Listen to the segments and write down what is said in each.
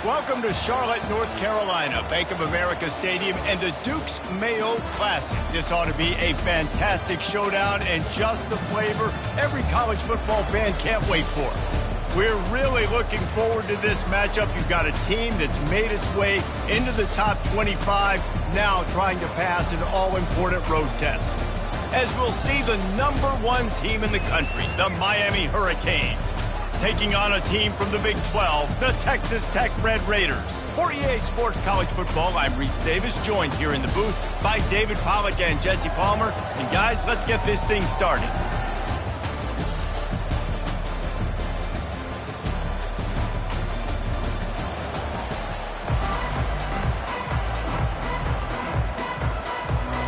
Welcome to Charlotte, North Carolina, Bank of America Stadium, and the Duke's Mayo Classic. This ought to be a fantastic showdown and just the flavor every college football fan can't wait for. We're really looking forward to this matchup. You've got a team that's made its way into the top 25, now trying to pass an all-important road test. As we'll see the #1 team in the country, the Miami Hurricanes, taking on a team from the Big 12, the Texas Tech Red Raiders. For EA Sports College Football, I'm Reese Davis, joined here in the booth by David Pollack and Jesse Palmer. And guys, let's get this thing started.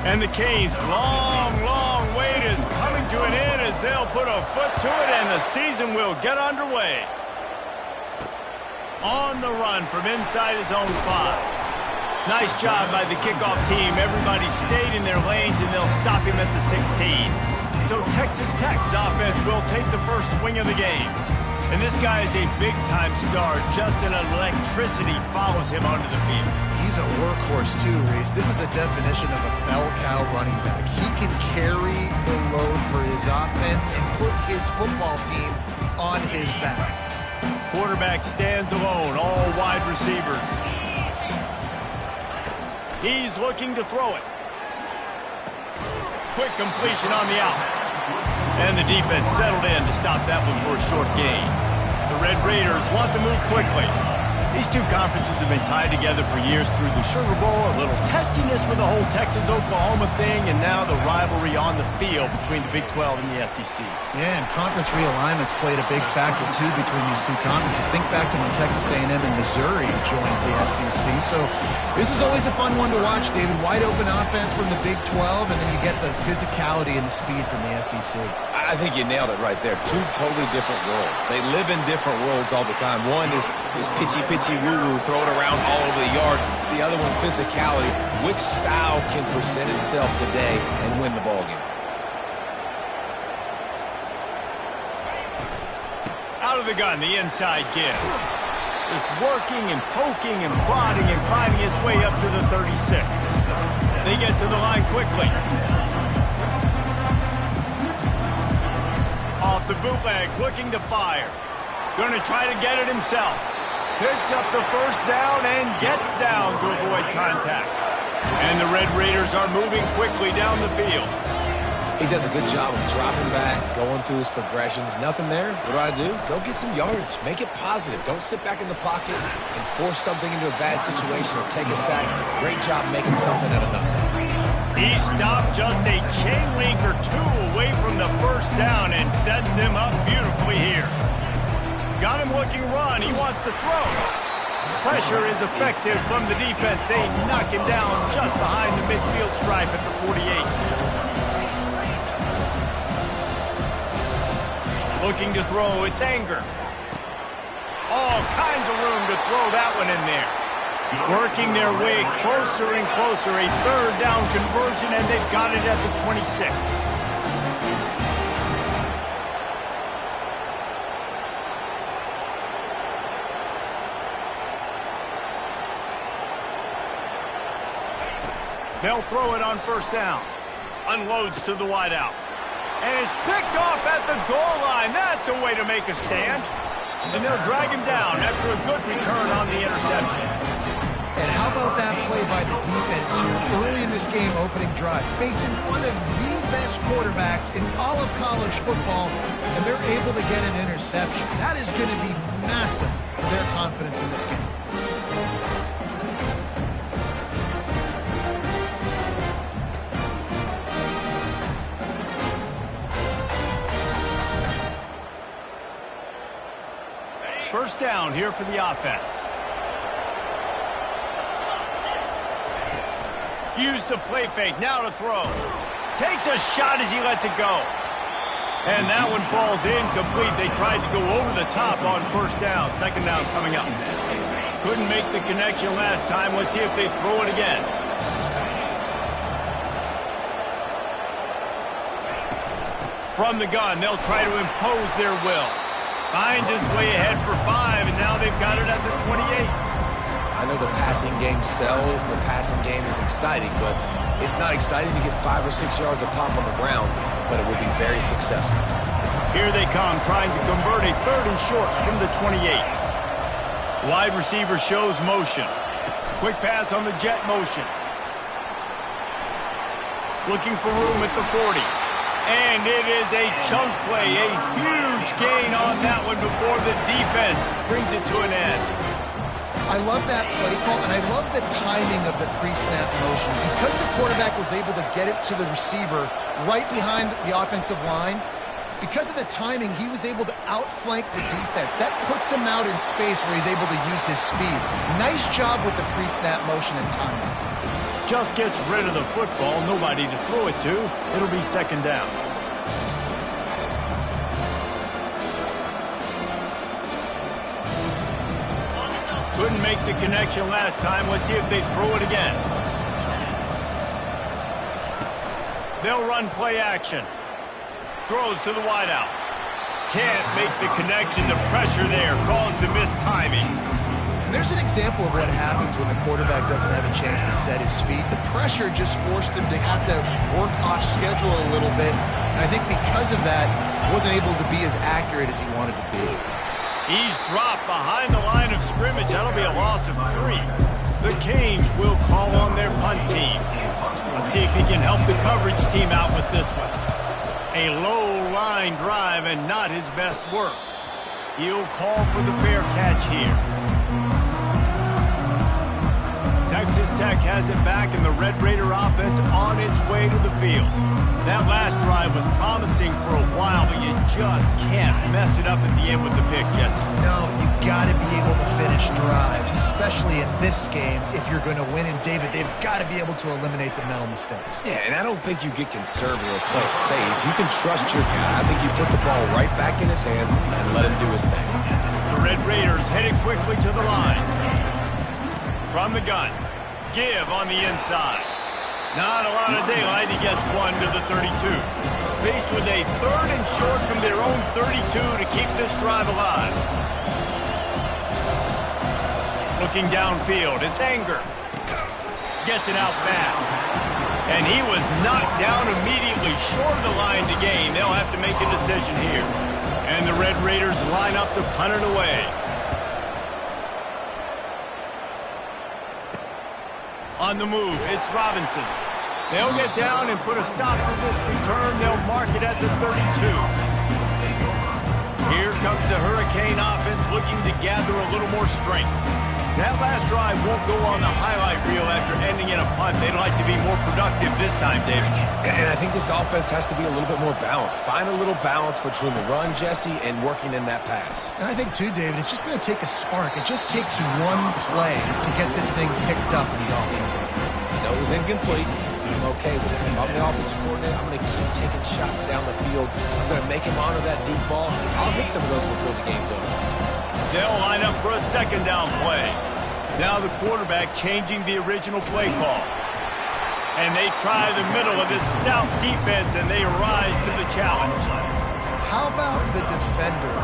And the Canes' long wait is coming to an end as they'll put a foot to it and the season will get underway. On the run from inside his own 5. Nice job by the kickoff team. Everybody stayed in their lanes and they'll stop him at the 16. So Texas Tech's offense will take the first swing of the game. And this guy is a big-time star. Just an electricity follows him onto the field. He's a workhorse too, Reese. This is a definition of a bell cow running back. He can carry the load for his offense and put his football team on his back. Quarterback stands alone, all wide receivers. He's looking to throw it. Quick completion on the out. And the defense settled in to stop that one for a short gain. The Red Raiders want to move quickly. These two conferences have been tied together for years through the Sugar Bowl, a little testiness with the whole Texas-Oklahoma thing, and now the rivalry on the field between the Big 12 and the SEC. Yeah, and conference realignments played a big factor, too, between these two conferences. Think back to when Texas A&M and Missouri joined the SEC. So this is always a fun one to watch, David. Wide-open offense from the Big 12, and then you get the physicality and the speed from the SEC. I think you nailed it right there. Two totally different worlds. They live in different worlds all the time. One is pitchy woo-woo, throw it around all over the yard. The other one, physicality. Which style can present itself today and win the ball game? Out of the gun, the inside give. Just working and poking and prodding and finding his way up to the 36. They get to the line quickly. Off the bootleg, looking to fire. Going to try to get it himself. Picks up the first down and gets down to avoid contact. And the Red Raiders are moving quickly down the field. He does a good job of dropping back, going through his progressions. Nothing there. What do? Go get some yardage. Make it positive. Don't sit back in the pocket and force something into a bad situation or take a sack. Great job making something out of nothing. He stopped just a chain link or two away from the first down and sets them up beautifully here. Got him looking run. He wants to throw. Pressure is effective from the defense. They knock him down just behind the midfield stripe at the 48. Looking to throw. It's Anger. All kinds of room to throw that one in there. Working their way closer and closer. A third down conversion, and they've got it at the 26. They'll throw it on first down. Unloads to the wideout. And it's picked off at the goal line. That's a way to make a stand. And they'll drag him down after a good return on the interception. And how about that play by the defense here early in this game opening drive, facing one of the best quarterbacks in all of college football, and they're able to get an interception. That is going to be massive for their confidence in this game. First down here for the offense. Use the play fake, now to throw. Takes a shot as he lets it go. And that one falls incomplete. They tried to go over the top on first down. Second down coming up. Couldn't make the connection last time. Let's see if they throw it again. From the gun, they'll try to impose their will. Finds his way ahead for 5, and now they've got it at the 28. I know the passing game sells, and the passing game is exciting, but it's not exciting to get 5 or 6 yards of pop on the ground, but it would be very successful. Here they come, trying to convert a 3rd and short from the 28. Wide receiver shows motion. Quick pass on the jet motion. Looking for room at the 40. And it is a chunk play, a huge gain on that one before the defense brings it to an end. I love that play call, and I love the timing of the pre-snap motion. Because the quarterback was able to get it to the receiver right behind the offensive line, because of the timing, he was able to outflank the defense. That puts him out in space where he's able to use his speed. Nice job with the pre-snap motion and timing. Just gets rid of the football, nobody to throw it to. It'll be 2nd down. Couldn't make the connection last time. Let's see if they throw it again. They'll run play action. Throws to the wideout. Can't make the connection. The pressure there caused the missed timing. There's an example of what happens when the quarterback doesn't have a chance to set his feet. The pressure just forced him to have to work off schedule a little bit. And I think because of that, wasn't able to be as accurate as he wanted to be. He's dropped behind the line of scrimmage. That'll be a loss of 3. The Canes will call on their punt team. Let's see if he can help the coverage team out with this one. A low line drive and not his best work. He'll call for the fair catch here. Texas Tech has it back, and the Red Raider offense on its way to the field. That last drive was promising for a while, but you just can't mess it up at the end with the pick, Jesse. No, you got to be able to finish drives, especially in this game. If you're going to win, and David, they've got to be able to eliminate the mental mistakes. Yeah, and I don't think you get conservative or play it safe. You can trust your guy. I think you put the ball right back in his hands and let him do his thing. The Red Raiders headed quickly to the line. From the gun, give on the inside. Not a lot of daylight. He gets 1 to the 32. Faced with a 3rd and short from their own 32 to keep this drive alive. Looking downfield, it's Anger. Gets it out fast. And he was knocked down immediately short of the line to gain. They'll have to make a decision here. And the Red Raiders line up to punt it away. On the move, it's Robinson. They'll get down and put a stop to this return. They'll mark it at the 32. Here comes the Hurricane offense looking to gather a little more strength. That last drive won't go on the highlight reel after ending in a punt. They'd like to be more productive this time, David. And I think this offense has to be a little bit more balanced. Find a little balance between the run, Jesse, and working in that pass. And I think, too, David, it's just going to take a spark. It just takes one play to get this thing picked up and going. No, it was incomplete. I'm okay with it. If I'm the offensive coordinator, I'm going to keep taking shots down the field. I'm going to make him honor that deep ball. I'll hit some of those before the game's over. They'll line up for a 2nd down play. Now the quarterback changing the original play call. And they try the middle of this stout defense, and they rise to the challenge. How about the defender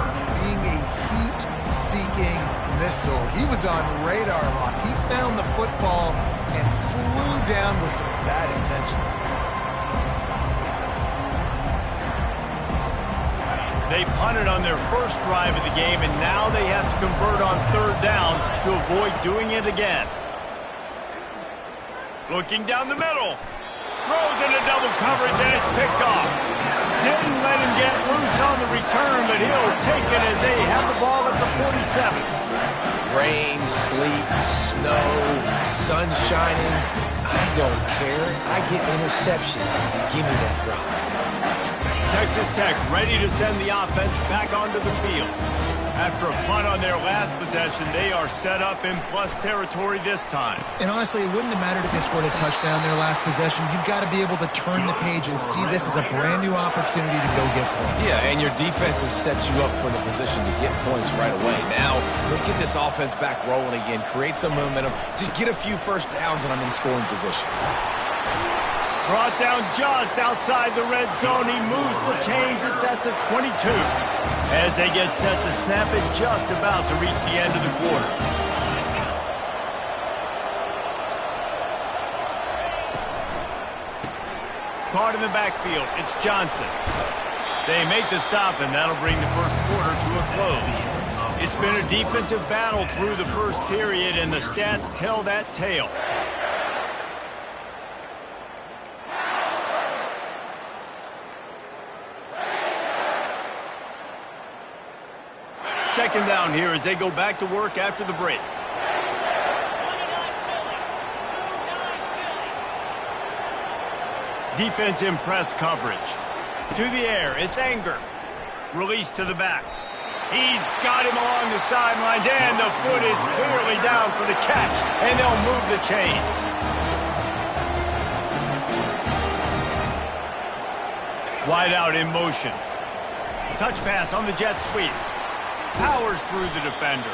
being a heat-seeking missile? He was on radar lock. He found the football and flew down with some bad intentions. They punted on their first drive of the game, and now they have to convert on 3rd down to avoid doing it again. Looking down the middle. Throws into double coverage, and it's picked off. Didn't let him get loose on the return, but he'll take it as they have the ball at the 47. Rain, sleet, snow, sun shining. I don't care. I get interceptions. Give me that rock. Texas Tech ready to send the offense back onto the field. After a punt on their last possession, they are set up in plus territory this time. And honestly, it wouldn't have mattered if they scored a touchdown their last possession. You've got to be able to turn the page and see this as a brand new opportunity to go get points. Yeah, and your defense has set you up for the position to get points right away. Now, let's get this offense back rolling again, create some momentum, just get a few first downs, and I'm in scoring position. Brought down just outside the red zone. He moves the chains. It's at the 22. As they get set to snap it, just about to reach the end of the quarter. caught in the backfield. It's Johnson. They make the stop, and that'll bring the first quarter to a close. It's been a defensive battle through the first period, and the stats tell that tale. Second down here as they go back to work after the break. Defense in press coverage. To the air, it's Anger. Release to the back. He's got him along the sidelines, and the foot is clearly down for the catch, and they'll move the chains. Wide out in motion. Touch pass on the jet sweep. Powers through the defender.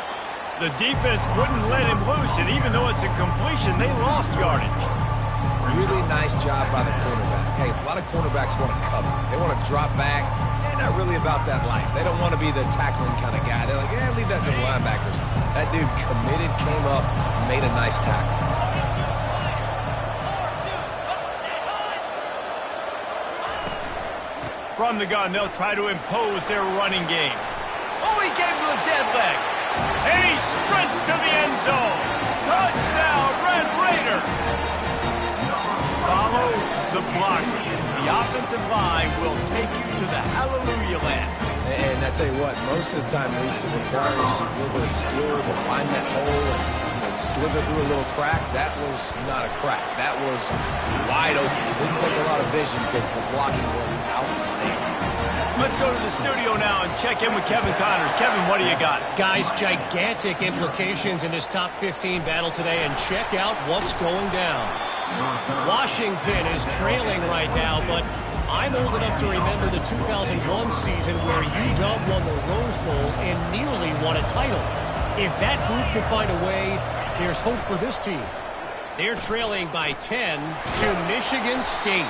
The defense wouldn't let him loose, and even though it's a completion, they lost yardage. Really nice job by the cornerback. Hey, a lot of cornerbacks want to cover. They want to drop back. They're not really about that life. They don't want to be the tackling kind of guy. They're like, yeah, leave that to the linebackers. That dude committed, came up, made a nice tackle. From the gun, they'll try to impose their running game. Oh, he gave him a dead leg. And he sprints to the end zone. Touchdown, Red Raider. Follow the blocker. The offensive line will take you to the hallelujah land. And I tell you what, most of the time, Reese, it requires a little bit of skill to find that hole and slither through a little crack. That was not a crack. That was wide open. It didn't take a lot of vision because the blocking was outstanding. Let's go to the studio now and check in with Kevin Connors. Kevin, what do you got? Guys, gigantic implications in this top 15 battle today, and check out what's going down. Washington is trailing right now, but I'm old enough to remember the 2001 season where UW won the Rose Bowl and nearly won a title. If that group can find a way, there's hope for this team. They're trailing by 10 to Michigan State.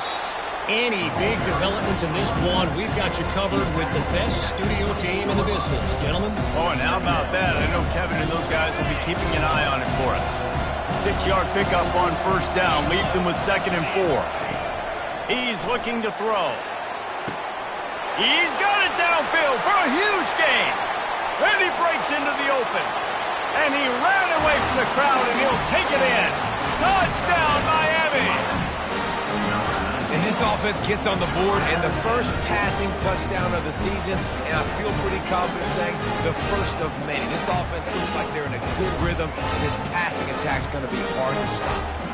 Any big developments in this one, we've got you covered with the best studio team in the business. Gentlemen? Oh, and how about that? I know Kevin and those guys will be keeping an eye on it for us. 6-yard pickup on first down leaves him with 2nd and 4. He's looking to throw. He's got it downfield for a huge gain. And he breaks into the open. And he ran away from the crowd, and he'll take it in. Touchdown, Miami! And this offense gets on the board, and the first passing touchdown of the season, and I feel pretty confident saying the first of many. This offense looks like they're in a good rhythm, and this passing attack's going to be hard to stop.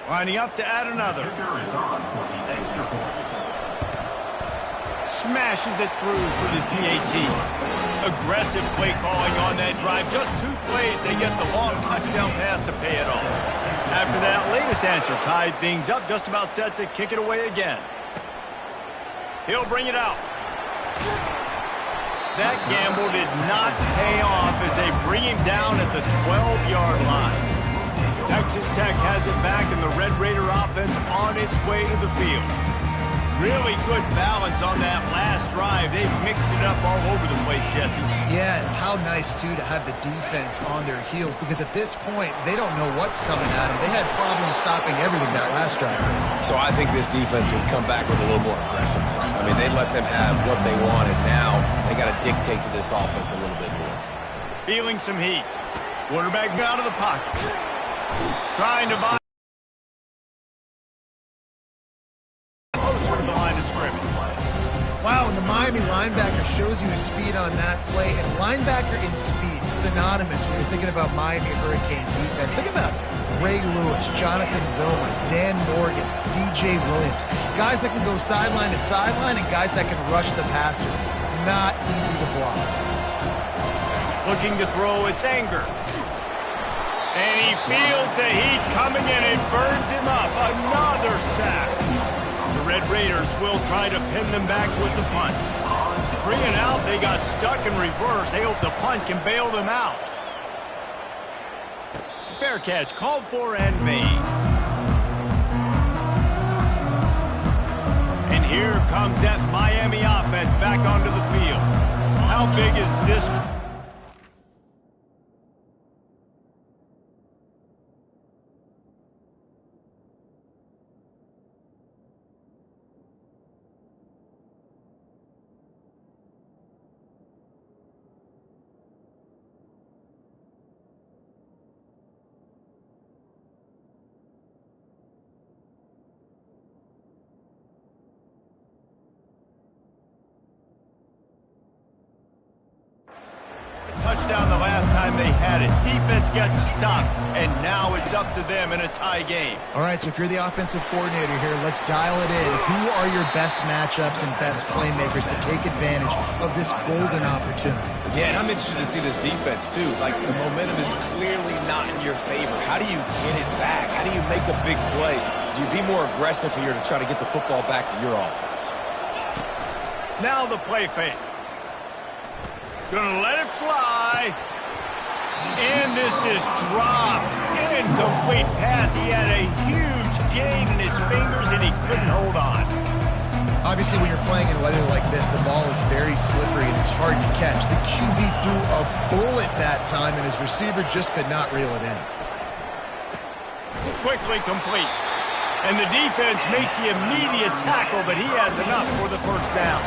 Lining up to add another. Smashes it through for the PAT. Aggressive play calling on that drive. Just 2 plays, they get the long touchdown pass to pay it off. After that latest answer tied things up, just about set to kick it away again. He'll bring it out. That gamble did not pay off as they bring him down at the 12-yard line. Texas Tech has it back, and the Red Raider offense on its way to the field. Really good balance on that last drive. They've mixed it up all over the place, Jesse. Yeah, and how nice, too, to have the defense on their heels, because at this point, they don't know what's coming at them. They had problems stopping everything that last drive. So I think this defense would come back with a little more aggressiveness. I mean, they let them have what they wanted. Now they got to dictate to this offense a little bit more. Feeling some heat. Quarterback out of the pocket. Trying to buy. Closer to the line of scrimmage. Wow, and the Miami linebacker shows you his speed on that play. And linebacker in speed, synonymous when you're thinking about Miami Hurricane defense. Think about Ray Lewis, Jonathan Vilma, Dan Morgan, DJ Williams. Guys that can go sideline to sideline and guys that can rush the passer. Not easy to block. Looking to throw, it's Anger. And he feels the heat coming in and burns him up. Another sack. The Red Raiders will try to pin them back with the punt. 3 and out, they got stuck in reverse. They hope the punt can bail them out. Fair catch, called for and made. And here comes that Miami offense back onto the field. How big is this? Touchdown the last time they had it. Defense got to stop, and now it's up to them in a tie game. All right, so if you're the offensive coordinator here, let's dial it in. Who are your best matchups and best playmakers to take advantage of this golden opportunity? Yeah, and I'm interested to see this defense, too. Like, the momentum is clearly not in your favor. How do you get it back? How do you make a big play? Do you be more aggressive here to try to get the football back to your offense? Now the play fake. Gonna let it fly. And this is dropped. Incomplete pass. He had a huge gain in his fingers, and he couldn't hold on. Obviously, when you're playing in weather like this, the ball is very slippery, and it's hard to catch. The QB threw a bullet that time, and his receiver just could not reel it in. Quickly complete. And the defense makes the immediate tackle, but he has enough for the first down.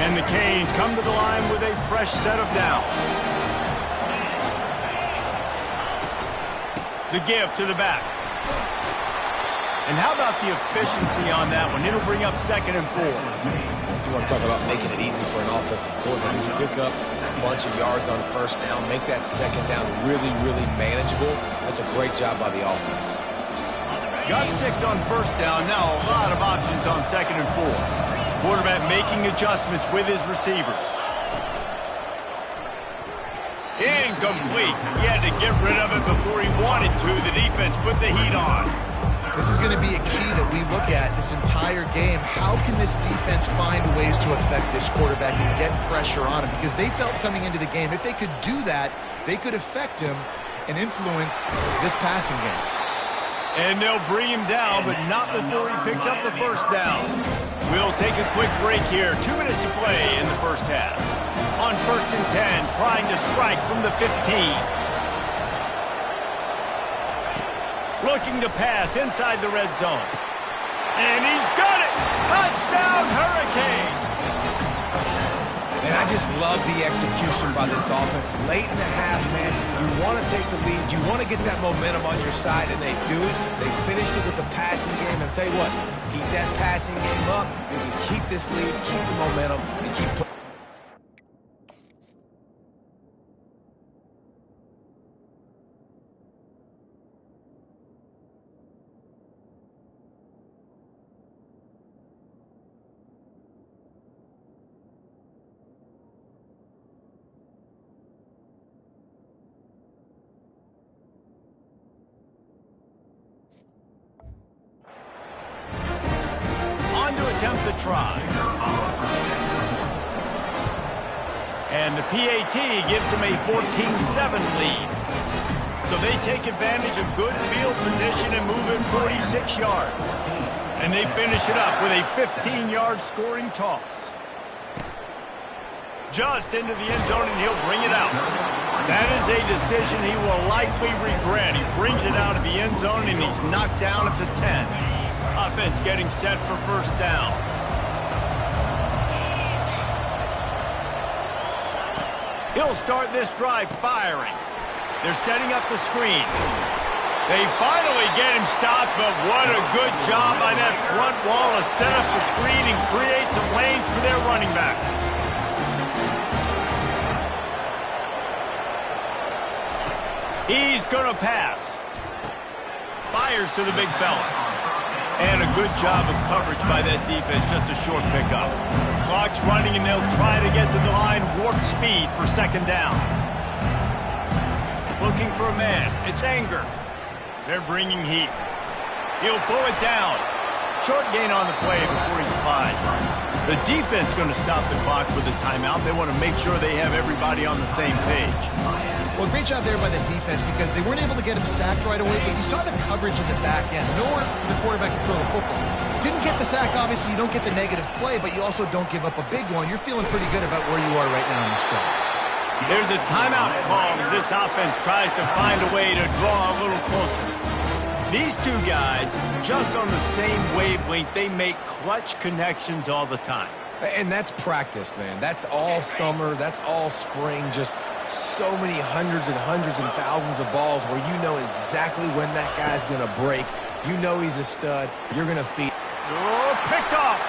And the Canes come to the line with a fresh set of downs. The give to the back. And how about the efficiency on that one? It'll bring up 2nd and 4. You want to talk about making it easy for an offensive coordinator. You pick up a bunch of yards on first down, make that second down really, really manageable. That's a great job by the offense. Got 6 on first down. Now a lot of options on 2nd and 4. Quarterback making adjustments with his receivers. Incomplete. He had to get rid of it before he wanted to. The defense put the heat on. This is going to be a key that we look at this entire game. How can this defense find ways to affect this quarterback and get pressure on him? Because they felt coming into the game, if they could do that, they could affect him and influence this passing game. And they'll bring him down, but not before he picks up the first down. We'll take a quick break here. 2 minutes to play in the first half. On 1st and 10, trying to strike from the 15. Looking to pass inside the red zone. And he's got it! Touchdown, Hurricane! And I just love the execution by this offense. Late in the half, man, you want to take the lead. You want to get that momentum on your side, and they do it. They finish it with the passing game. And I'll tell you what, keep that passing game up. You can keep this lead, keep the momentum, and keep playing. attempt to try. And the PAT gives them a 14-7 lead. So they take advantage of good field position and move it 46 yards. And they finish it up with a 15-yard scoring toss. Just into the end zone, and he'll bring it out. That is a decision he will likely regret. He brings it out of the end zone, and he's knocked down at the 10. Offense getting set for first down. He'll start this drive firing. They're setting up the screen. They finally get him stopped, but what a good job by that front wall to set up the screen and create some lanes for their running back. He's going to pass. Fires to the big fella. And a good job of coverage by that defense, just a short pickup. Clock's running, and they'll try to get to the line warp speed for second down. Looking for a man. It's Anger. They're bringing heat. He'll pull it down. Short gain on the play before he slides. The defense going to stop the clock with a timeout. They want to make sure they have everybody on the same page. Well, great job there by the defense because they weren't able to get him sacked right away, but you saw the coverage in the back end. Nowhere for the quarterback to throw the football. Didn't get the sack, obviously. You don't get the negative play, but you also don't give up a big one. You're feeling pretty good about where you are right now in this drive. There's a timeout call as this offense tries to find a way to draw a little closer. These two guys, just on the same wavelength, they make clutch connections all the time. And that's practice, man. That's all summer. That's all spring. Just so many hundreds and thousands of balls where you know exactly when that guy's going to break. You know he's a stud. You're going to feed. Oh, picked off.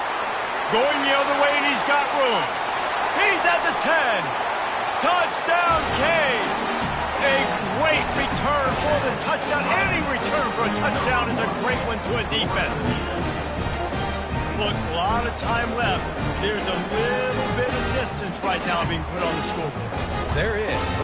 Going the other way, and he's got room. He's at the 10. Touchdown, Canes. A great return for the touchdown. Any return for a touchdown is a great one to a defense. Look, a lot of time left. There's a little bit of distance right now being put on the scoreboard. There is.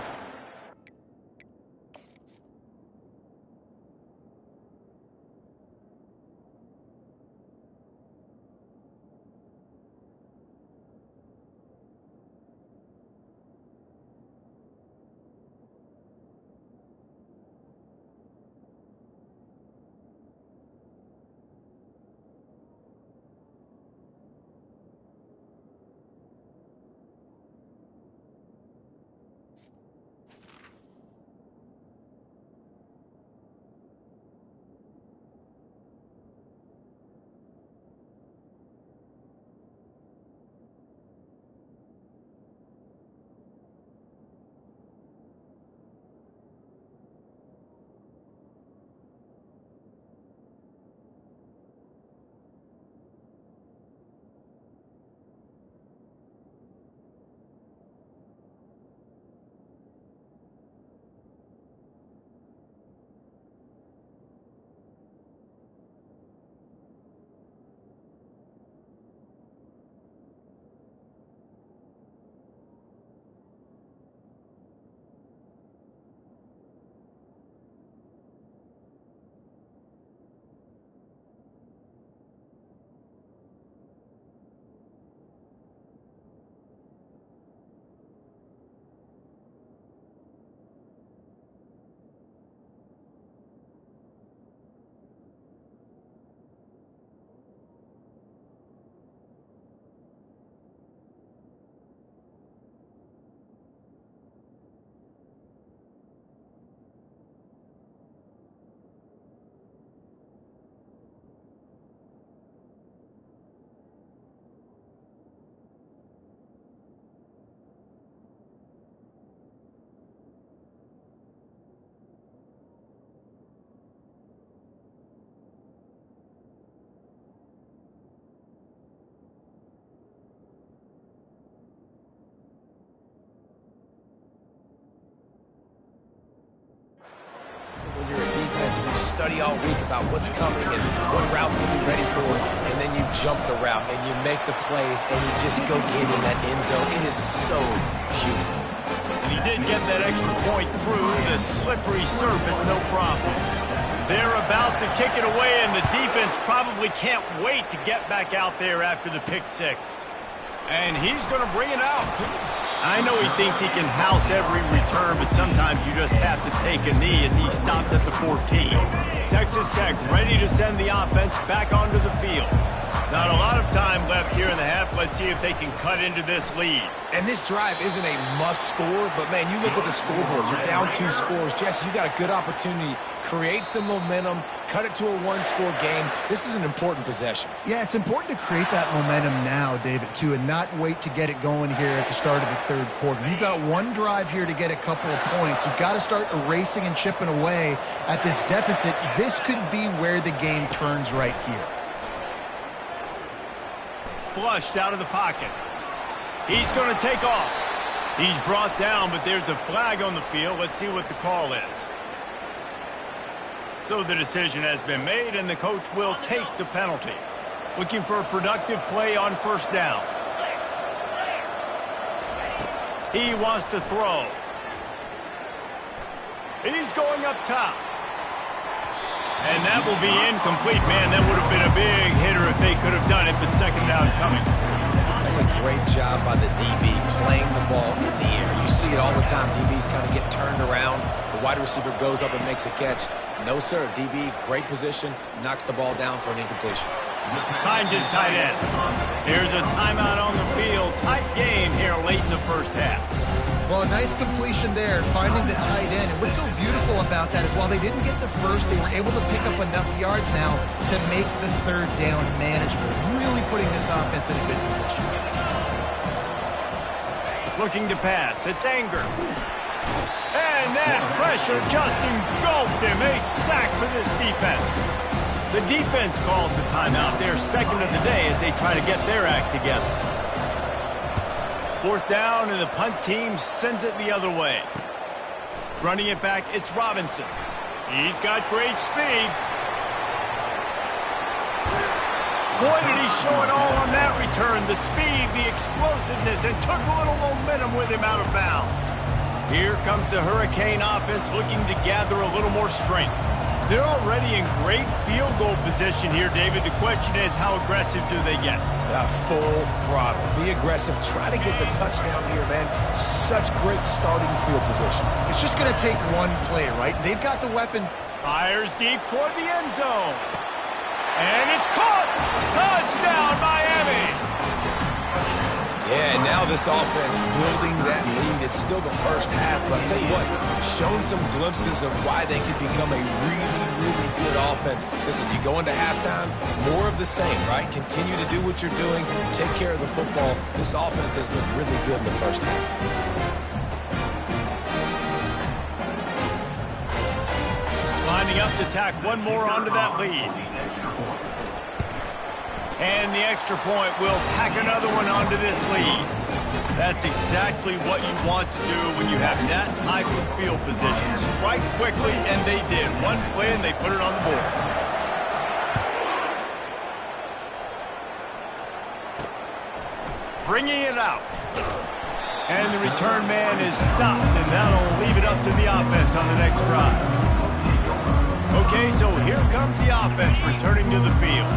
When you're a defense and you study all week about what's coming and what routes to be ready for, and then you jump the route and you make the plays and you just go get in that end zone. It is so beautiful. And he did get that extra point through the slippery surface, no problem. They're about to kick it away, and the defense probably can't wait to get back out there after the pick six. And he's going to bring it out. I know he thinks he can house every return, but sometimes you just have to take a knee as he stopped at the 14. Texas Tech ready to send the offense back onto the field. Not a lot of time left here in the half. Let's see if they can cut into this lead. And this drive isn't a must score, but, man, you look at the scoreboard. You're down 2 scores. Jesse, you got a good opportunity. Create some momentum. Cut it to a 1-score game. This is an important possession. Yeah, it's important to create that momentum now, David, too, and not wait to get it going here at the start of the third quarter. You've got one drive here to get a couple of points. You've got to start erasing and chipping away at this deficit. This could be where the game turns right here. Flushed out of the pocket. He's going to take off. He's brought down, but there's a flag on the field. Let's see what the call is. So the decision has been made, and the coach will take the penalty. Looking for a productive play on first down. He wants to throw. He's going up top. And that will be incomplete. Man, that would have been a big hitter if they could have done it, but second down coming. That's a great job by the DB playing the ball in the air. You see it all the time. DBs kind of get turned around. The wide receiver goes up and makes a catch. No, sir. DB, great position, knocks the ball down for an incompletion. Finds his tight end. Here's a timeout on the field. Tight game here late in the first half. Well, a nice completion there, finding the tight end. And what's so beautiful about that is while they didn't get the first, they were able to pick up enough yards now to make the third down manageable. Really putting this offense in a good position. Looking to pass. It's Anger. And that pressure just engulfed him. A sack for this defense. The defense calls the timeout. Their second of the day as they try to get their act together. Fourth down, and the punt team sends it the other way. Running it back, it's Robinson. He's got great speed. Boy, did he show it all on that return. The speed, the explosiveness, and took a little momentum with him out of bounds. Here comes the Hurricane offense looking to gather a little more strength. They're already in great field goal position here, David. The question is, how aggressive do they get? Full throttle. Be aggressive. Try to get the touchdown here, man. Such great starting field position. It's just going to take one play, right? They've got the weapons. Fires deep toward the end zone. And it's caught! Touchdown, Miami! Yeah, and now this offense building that lead. It's still the first half, but I'll tell you what, showing some glimpses of why they could become a really good offense. Listen, you go into halftime, more of the same, right? Continue to do what you're doing, take care of the football. This offense has looked really good in the first half. Lining up to tack one more onto that lead. And the extra point will tack another one onto this lead. That's exactly what you want to do when you have that type of field position. Strike quickly, and they did. One play, and they put it on the board. Bringing it out. And the return man is stopped, and that'll leave it up to the offense on the next drive. Okay, so here comes the offense returning to the field.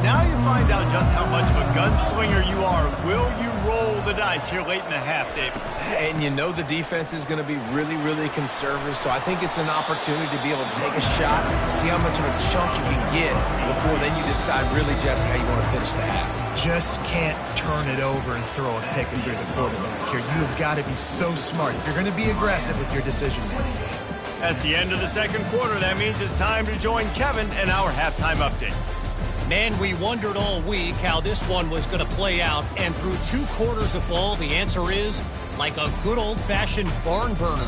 Now you find out just how much of a gunslinger you are. Will you roll the dice here late in the half, David? And you know the defense is going to be really conservative, so I think it's an opportunity to be able to take a shot, see how much of a chunk you can get before then you decide really, Jesse, how you want to finish the half. Just can't turn it over and throw a pick if you're the quarterback here. You've got to be so smart. You're going to be aggressive with your decision-making. That's the end of the second quarter. That means it's time to join Kevin and our halftime update. Man, we wondered all week how this one was going to play out, and through 2 quarters of ball, the answer is like a good old-fashioned barn burner.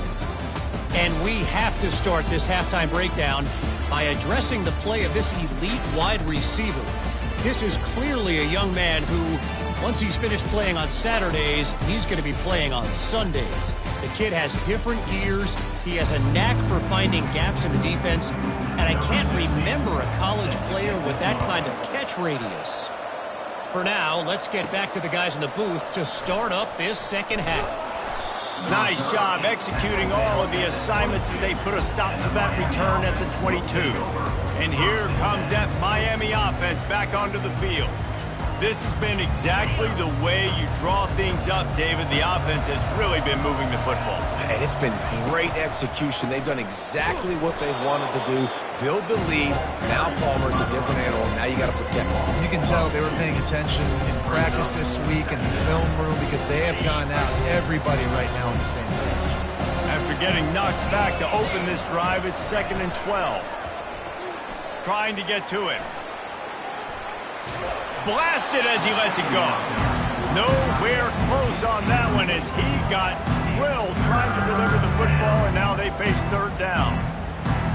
And we have to start this halftime breakdown by addressing the play of this elite wide receiver. This is clearly a young man who, once he's finished playing on Saturdays, he's going to be playing on Sundays. The kid has different gears. He has a knack for finding gaps in the defense. And I can't remember a college player with that kind of catch radius. For now, let's get back to the guys in the booth to start up this second half. Nice job executing all of the assignments as they put a stop to that return at the 22. And here comes that Miami offense back onto the field. This has been exactly the way you draw things up, David. The offense has really been moving the football. And it's been great execution. They've done exactly what they've wanted to do. Build the lead. Now Palmer's a different animal. Now you got to protect him. You can tell they were paying attention in practice this week in the film room because they have gone out, everybody right now on the same page. After getting knocked back to open this drive, it's 2nd and 12. Trying to get to it. Blasted as he lets it go. Nowhere close on that one as he got drilled trying to deliver the football, and now they face 3rd down.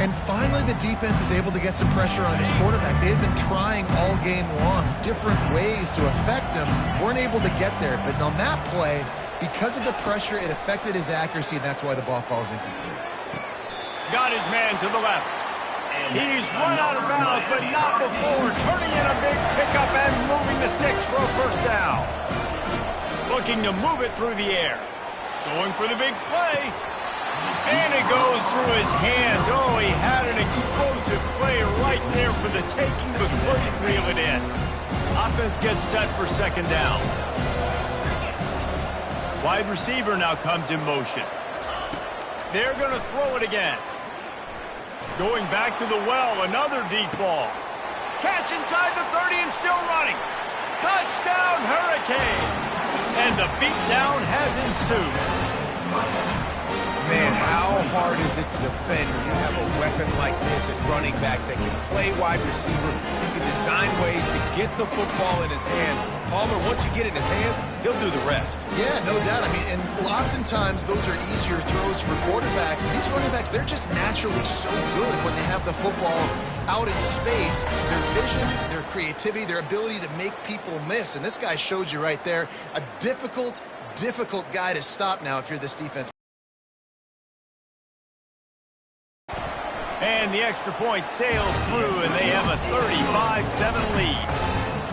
And finally, the defense is able to get some pressure on this quarterback. They had been trying all game long, different ways to affect him, weren't able to get there. But on that play, because of the pressure, it affected his accuracy, and that's why the ball falls incomplete. Got his man to the left. He's run out of bounds, but not before turning in a big pickup and moving the sticks for a 1st down. Looking to move it through the air. Going for the big play. And it goes through his hands. Oh, he had an explosive play right there for the taking, but couldn't reel it in. Offense gets set for 2nd down. Wide receiver now comes in motion. They're going to throw it again. Going back to the well, another deep ball. Catch inside the 30 and still running. Touchdown, Hurricane! And the beatdown has ensued. Man, how hard is it to defend when you have a weapon like this at running back that can play wide receiver? You can design ways to get the football in his hand. Palmer, once you get it in his hands, he'll do the rest. Yeah, no doubt. I mean, and oftentimes those are easier throws for quarterbacks. And these running backs, they're just naturally so good when they have the football out in space. Their vision, their creativity, their ability to make people miss. And this guy showed you right there, a difficult guy to stop now if you're this defense. And the extra point sails through, and they have a 35-7 lead.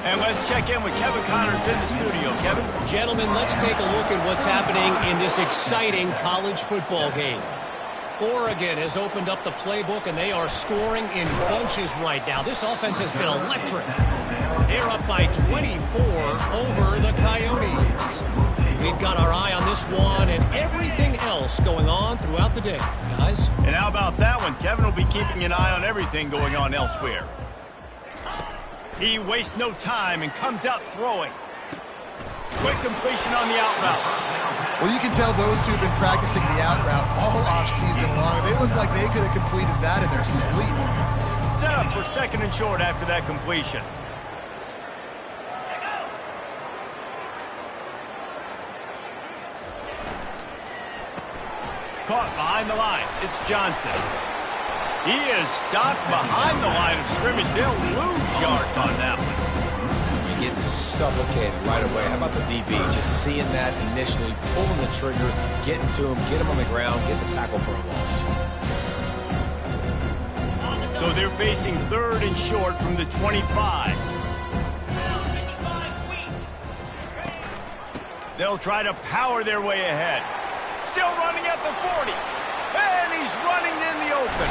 And let's check in with Kevin Connors in the studio. Kevin? Gentlemen, let's take a look at what's happening in this exciting college football game. Oregon has opened up the playbook, and they are scoring in bunches right now. This offense has been electric. They're up by 24 over the Coyotes. We've got our eye on this one and everything else going on throughout the day, guys. And how about that one? Kevin will be keeping an eye on everything going on elsewhere. He wastes no time and comes out throwing. Quick completion on the out route. Well, you can tell those two have been practicing the out route all off-season long. They look like they could have completed that in their sleep. Set up for 2nd and short after that completion. Caught behind the line. It's Johnson. He is stopped behind the line of scrimmage. They'll lose yards on that one. You're getting suffocated right away. How about the DB? Just seeing that initially, pulling the trigger, getting to him, get him on the ground, get the tackle for a loss. So they're facing 3rd and short from the 25. They'll try to power their way ahead. Still running at the 40. And he's running in the open.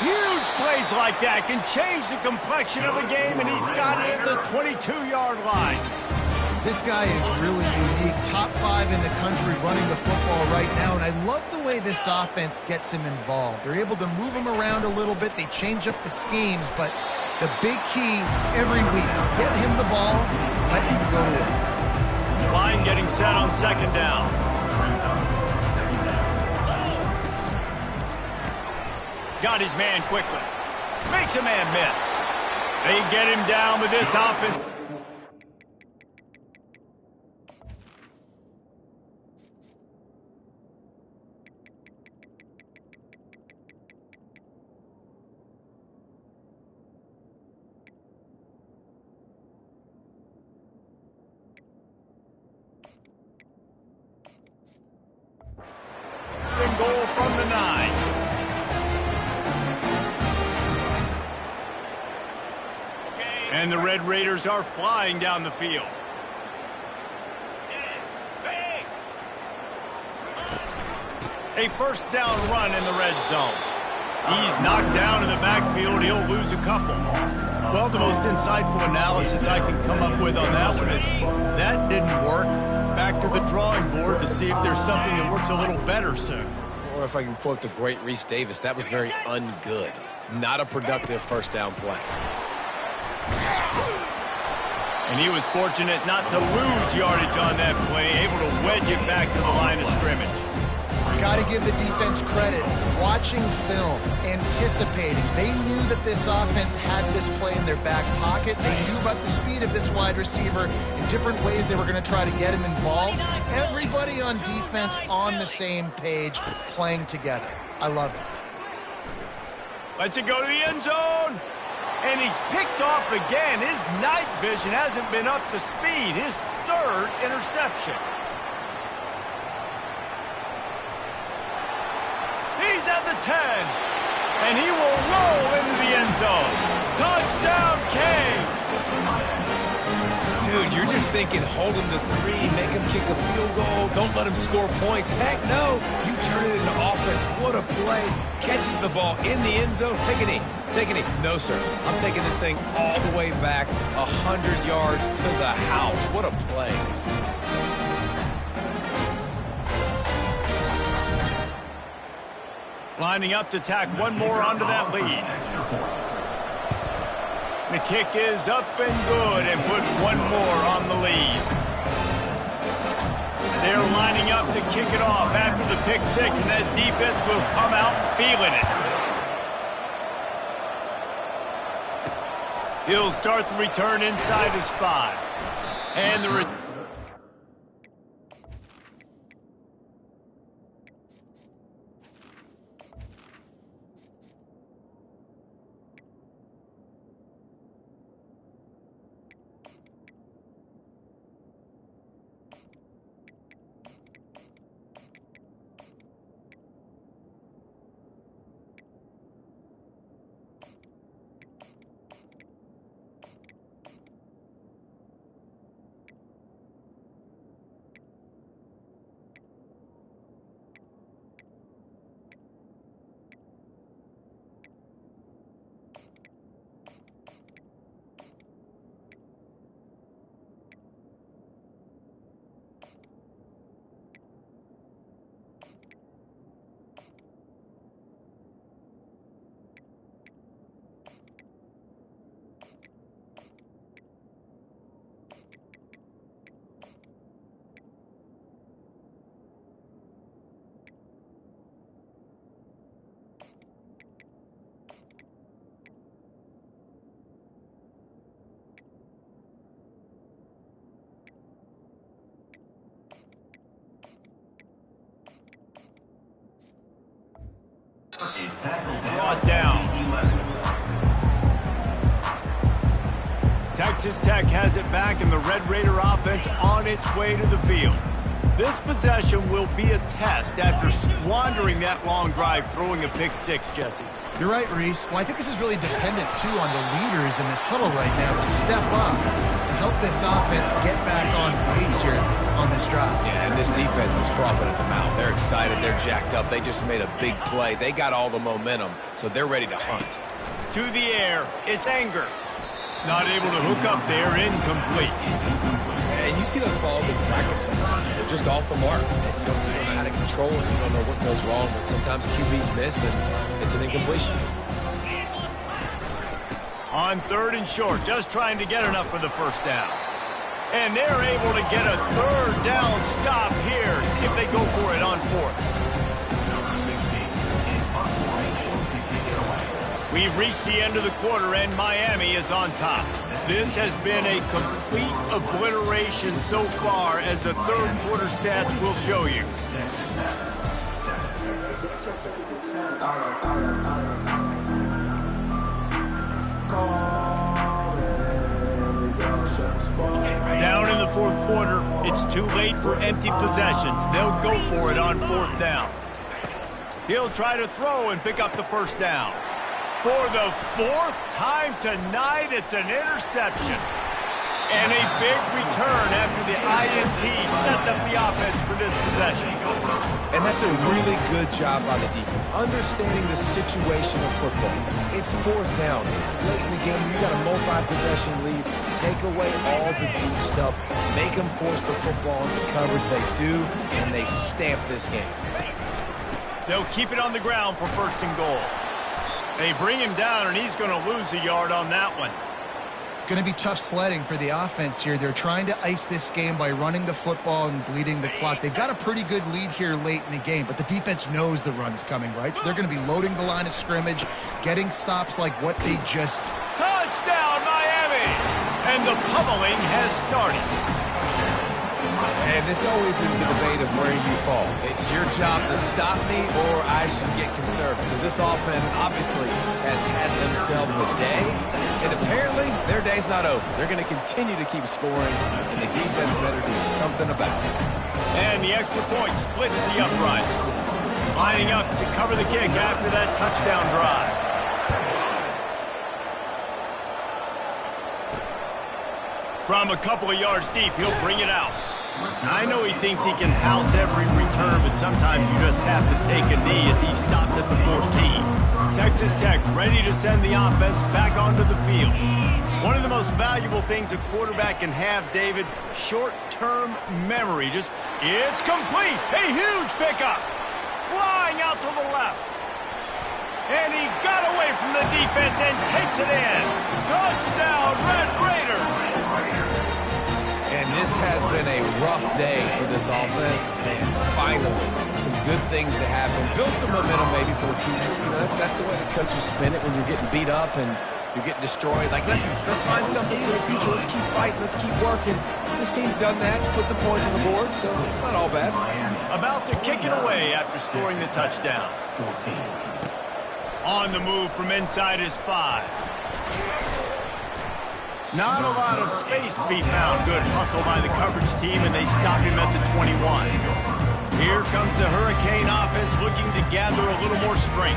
Huge plays like that can change the complexion of a game, and he's got it at the 22-yard line. This guy is really unique. Top 5 in the country running the football right now, and I love the way this offense gets him involved. They're able to move him around a little bit. They change up the schemes, but the big key every week, get him the ball, let him go to it. Line getting set on 2nd down. Got his man quickly. Makes a man miss. They get him down with this offense. Goal from the 9. And the Red Raiders are flying down the field. A first down run in the red zone. He's knocked down in the backfield. He'll lose a couple. Well, the most insightful analysis I can come up with on that one is that didn't work. Back to the drawing board to see if there's something that works a little better soon. Or if I can quote the great Reese Davis, that was very ungood. Not a productive first down play. And he was fortunate not to lose yardage on that play, able to wedge it back to the line of scrimmage. Got to give the defense credit. Watching film, anticipating. They knew that this offense had this play in their back pocket. They knew about the speed of this wide receiver in different ways they were going to try to get him involved. Everybody on defense on the same page, playing together. I love it. Lets it go to the end zone. And he's picked off again. His night vision hasn't been up to speed. His third interception. He's at the 10, and he will roll into the end zone. Touchdown, Kane! Dude, you're just thinking, hold him to 3, make him kick a field goal, don't let him score points. Heck no, you turn it into offense. What a play. Catches the ball in the end zone. Take a knee. Take a knee. No, sir. I'm taking this thing all the way back 100 yards to the house. What a play. Lining up to tack one more onto that lead. The kick is up and good and put one more on the lead. They're lining up to kick it off after the pick six, and that defense will come out feeling it. He'll start the return inside his 5. And the brought down. Texas Tech has it back, and the Red Raider offense on its way to the field. This possession will be a test after squandering that long drive, throwing a pick six, Jesse. You're right, Reese. Well, I think this is really dependent, too, on the leaders in this huddle right now to step up and help this offense get back on pace here on this drive. Yeah, and this defense is frothing at the mouth. They're excited. They're jacked up. They just made a big play. They got all the momentum, so they're ready to hunt. To the air. It's Anger. Not able to hook up there. Incomplete. And you see those balls in practice sometimes. They're just off the mark. You don't know how to control it. You don't know what goes wrong, but sometimes QBs miss, and it's an incompletion. On 3rd and short, just trying to get enough for the first down. And they're able to get a 3rd down stop here. See if they go for it on 4th. We've reached the end of the quarter, and Miami is on top. This has been a complete obliteration so far, as the 3rd quarter stats will show you. Down in the 4th quarter, it's too late for empty possessions. They'll go for it on 4th down. He'll try to throw and pick up the first down. For the 4th time tonight, it's an interception. And a big return after the INT sets up the offense for this possession. And that's a really good job by the defense, understanding the situation of football. It's fourth down. It's late in the game. You got a multi-possession lead. Take away all the deep stuff. Make them force the football into coverage. They do, and they stamp this game. They'll keep it on the ground for 1st and goal. They bring him down, and he's going to lose a yard on that one. It's going to be tough sledding for the offense here. They're trying to ice this game by running the football and bleeding the clock. They've got a pretty good lead here late in the game, but the defense knows the run's coming, right? So they're going to be loading the line of scrimmage, getting stops like what they just... Touchdown, Miami! And the pummeling has started. And this always is the debate of where you fall. It's your job to stop me or I should get conservative. Because this offense obviously has had themselves a day. And apparently their day's not over. They're going to continue to keep scoring. And the defense better do something about it. And the extra point splits the uprights. Lining up to cover the kick after that touchdown drive. From a couple of yards deep, he'll bring it out. I know he thinks he can house every return, but sometimes you just have to take a knee as he stopped at the 14. Texas Tech ready to send the offense back onto the field. One of the most valuable things a quarterback can have, David, short-term memory. It's complete. A huge pickup. Flying out to the left. And he got away from the defense and takes it in. Touchdown, Red Raiders. And this has been a rough day for this offense, and finally, some good things to happen. Build some momentum maybe for the future. You know, that's the way the coaches spin it when you're getting beat up and you're getting destroyed. Like, let's find something for the future. Let's keep fighting. Let's keep working. This team's done that, put some points on the board, so it's not all bad. About to kick it away after scoring the touchdown. On the move from inside his 5. Not a lot of space to be found. Good hustle by the coverage team, and they stop him at the 21. Here comes the Hurricane offense looking to gather a little more strength.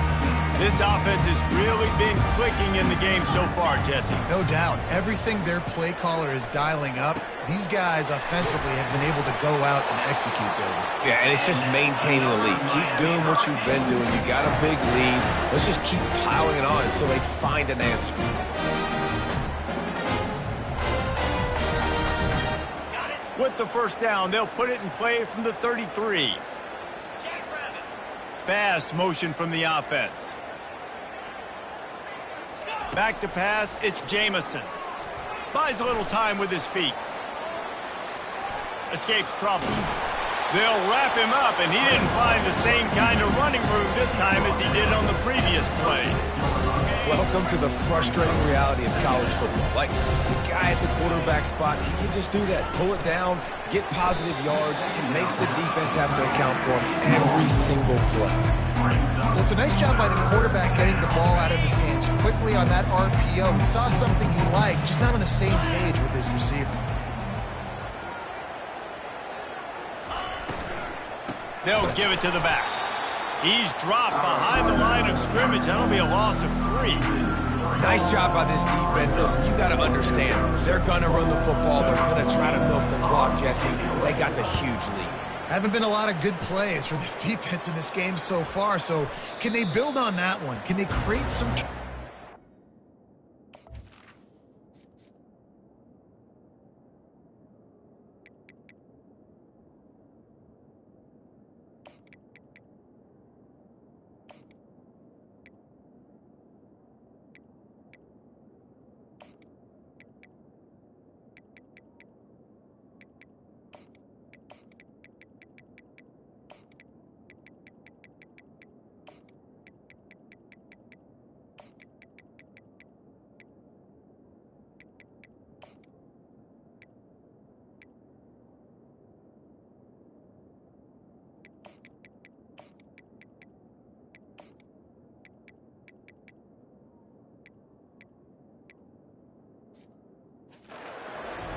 This offense has really been clicking in the game so far, Jesse. No doubt. Everything their play caller is dialing up, these guys offensively have been able to go out and execute, David. Yeah, and it's just maintaining the lead. Keep doing what you've been doing. You got a big lead. Let's just keep piling it on until they find an answer. With the 1st down, they'll put it in play from the 33. Fast motion from the offense. Back to pass, it's Jamison. Buys a little time with his feet. Escapes trouble. They'll wrap him up, and he didn't find the same kind of running room this time as he did on the previous play. Welcome to the frustrating reality of college football. Like, the guy at the quarterback spot, he can just do that. Pull it down, get positive yards, makes the defense have to account for him every single play. Well, it's a nice job by the quarterback getting the ball out of his hands quickly on that RPO. He saw something he liked, just not on the same page with his receiver. They'll give it to the back. He's dropped behind the line of scrimmage. That'll be a loss of 3. Nice job by this defense. Listen, you got to understand, they're going to run the football. They're going to try to milk the clock, Jesse. They got the huge lead. Haven't been a lot of good plays for this defense in this game so far, so can they build on that one? Can they create some...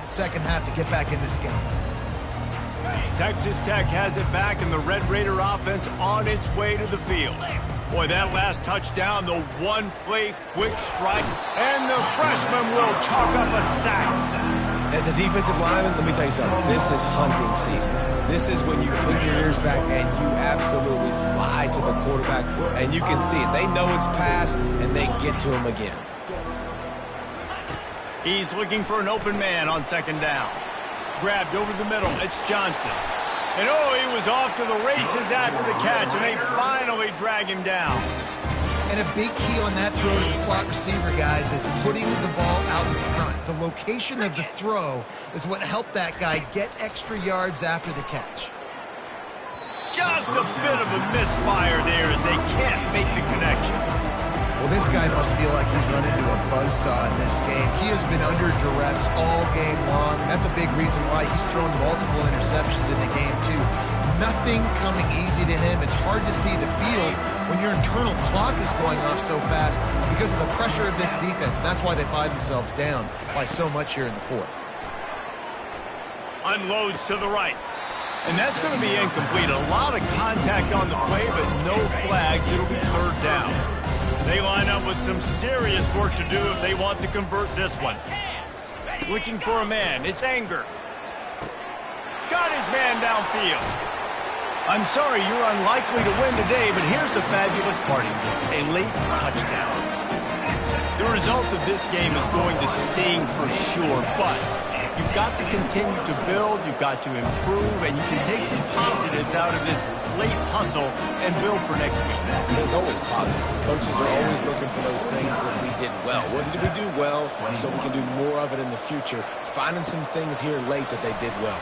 second half to get back in this game. Texas Tech has it back, and the Red Raider offense on its way to the field. Boy, that last touchdown, the one-play quick strike, and the freshman will chalk up a sack. As a defensive lineman, let me tell you something. This is hunting season. This is when you put your ears back and you absolutely fly to the quarterback, and you can see it. They know it's pass, and they get to him again. He's looking for an open man on second down. Grabbed over the middle. It's Johnson. And oh, he was off to the races after the catch, and they finally drag him down. And a big key on that throw to the slot receiver, guys, is putting the ball out in front. The location of the throw is what helped that guy get extra yards after the catch. Just a bit of a misfire there as they can't make the connection. Well, this guy must feel like he's run into a buzzsaw in this game. He has been under duress all game long, and that's a big reason why he's thrown multiple interceptions in the game, too. Nothing coming easy to him. It's hard to see the field when your internal clock is going off so fast because of the pressure of this defense. And that's why they find themselves down by so much here in the fourth. Unloads to the right. And that's going to be incomplete. A lot of contact on the play, but no flags. It'll be third down. They line up with some serious work to do if they want to convert this one. Looking for a man. It's Anger. Got his man downfield. I'm sorry, you're unlikely to win today, but here's the fabulous part. A late touchdown. The result of this game is going to sting for sure, but you've got to continue to build, you've got to improve, and you can take some positives out of this late hustle and build for next week. There's always positives. Coaches are always looking for those things that we did well. What did we do well so we can do more of it in the future? Finding some things here late that they did well.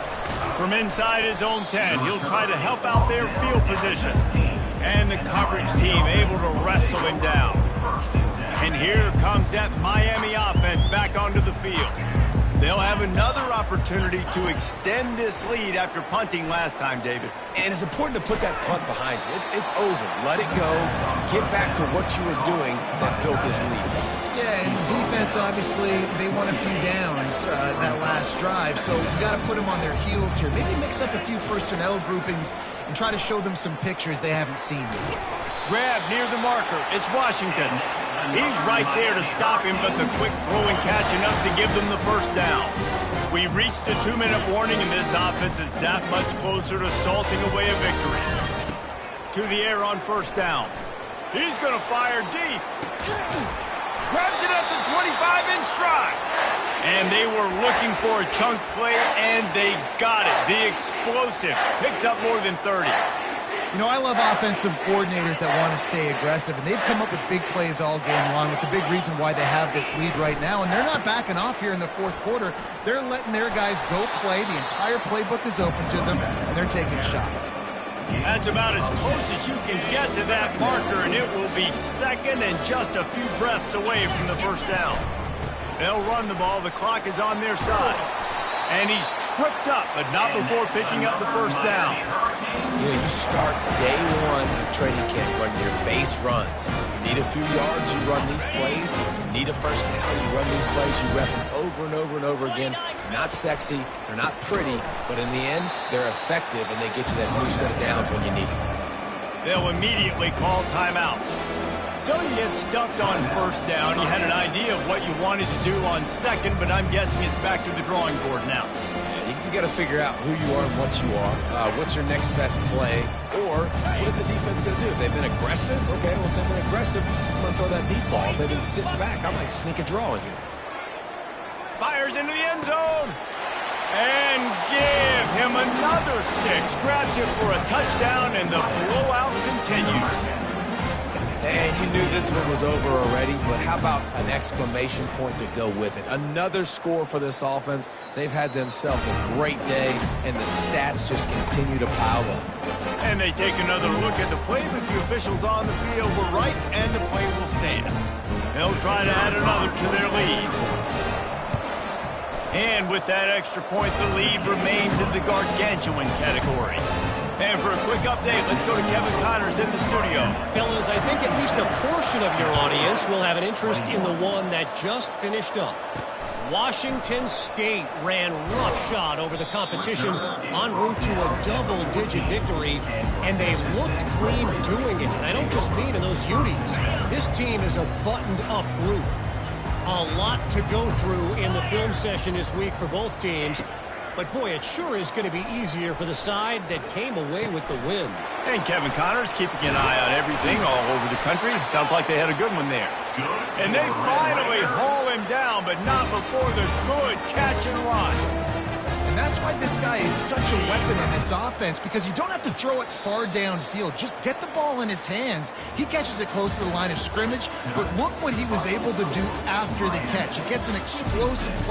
From inside his own 10, he'll try to help out their field position. And the coverage team able to wrestle him down. And here comes that Miami offense back onto the field. They'll have another opportunity to extend this lead after punting last time, David. And it's important to put that punt behind you. It's over. Let it go. Get back to what you were doing that built this lead. Yeah, and defense, obviously, they won a few downs that last drive, so you got to put them on their heels here. Maybe mix up a few personnel groupings and try to show them some pictures they haven't seen yet. Grab near the marker. It's Washington. He's right there to stop him, but the quick throw and catch enough to give them the first down. We reached the 2-minute warning, and this offense is that much closer to salting away a victory. To the air on first down. He's going to fire deep. Grabs it at the 25-inch stride. And they were looking for a chunk play, and they got it. The explosive picks up more than 30. You know, I love offensive coordinators that want to stay aggressive, and they've come up with big plays all game long. It's a big reason why they have this lead right now, and they're not backing off here in the fourth quarter. They're letting their guys go play. The entire playbook is open to them, and they're taking shots. That's about as close as you can get to that marker, and it will be second and just a few breaths away from the first down. They'll run the ball. The clock is on their side. And he's tripped up, but not before picking up the first down. You know, you start day one of training camp running your base runs. You need a few yards, you run these plays. You need a first down, you run these plays. You rep them over and over and over again. They're not sexy, they're not pretty, but in the end, they're effective, and they get you that new set of downs when you need them. They'll immediately call timeouts. So you get stuffed on first down. You had an idea of what you wanted to do on second, but I'm guessing it's back to the drawing board now. Yeah, you got to figure out who you are and what you are. What's your next best play? Or what is the defense going to do? If they've been aggressive, okay, well, if they've been aggressive, I'm going to throw that deep ball. If they've been sitting back, I might sneak a draw in here. Fires into the end zone. And give him another 6. Grabs it for a touchdown, and the blowout continues. And you knew this one was over already, but how about an exclamation point to go with it? Another score for this offense. They've had themselves a great day, and the stats just continue to pile up. And they take another look at the play, but the officials on the field were right, and the play will stand. They'll try to add another to their lead. And with that extra point, the lead remains in the gargantuan category. And for a quick update, let's go to Kevin Connors in the studio. Fellas, I think at least a portion of your audience will have an interest in the one that just finished up. Washington State ran roughshod over the competition en route to a double-digit victory, and they looked clean doing it. And I don't just mean in those unis. This team is a buttoned-up group. A lot to go through in the film session this week for both teams. But, boy, it sure is going to be easier for the side that came away with the win. And Kevin Connors keeping an eye on everything all over the country. Sounds like they had a good one there. And they finally haul him down, but not before the good catch and run. And that's why this guy is such a weapon in this offense, because you don't have to throw it far downfield. Just get the ball in his hands. He catches it close to the line of scrimmage, but look what he was able to do after the catch. He gets an explosive play.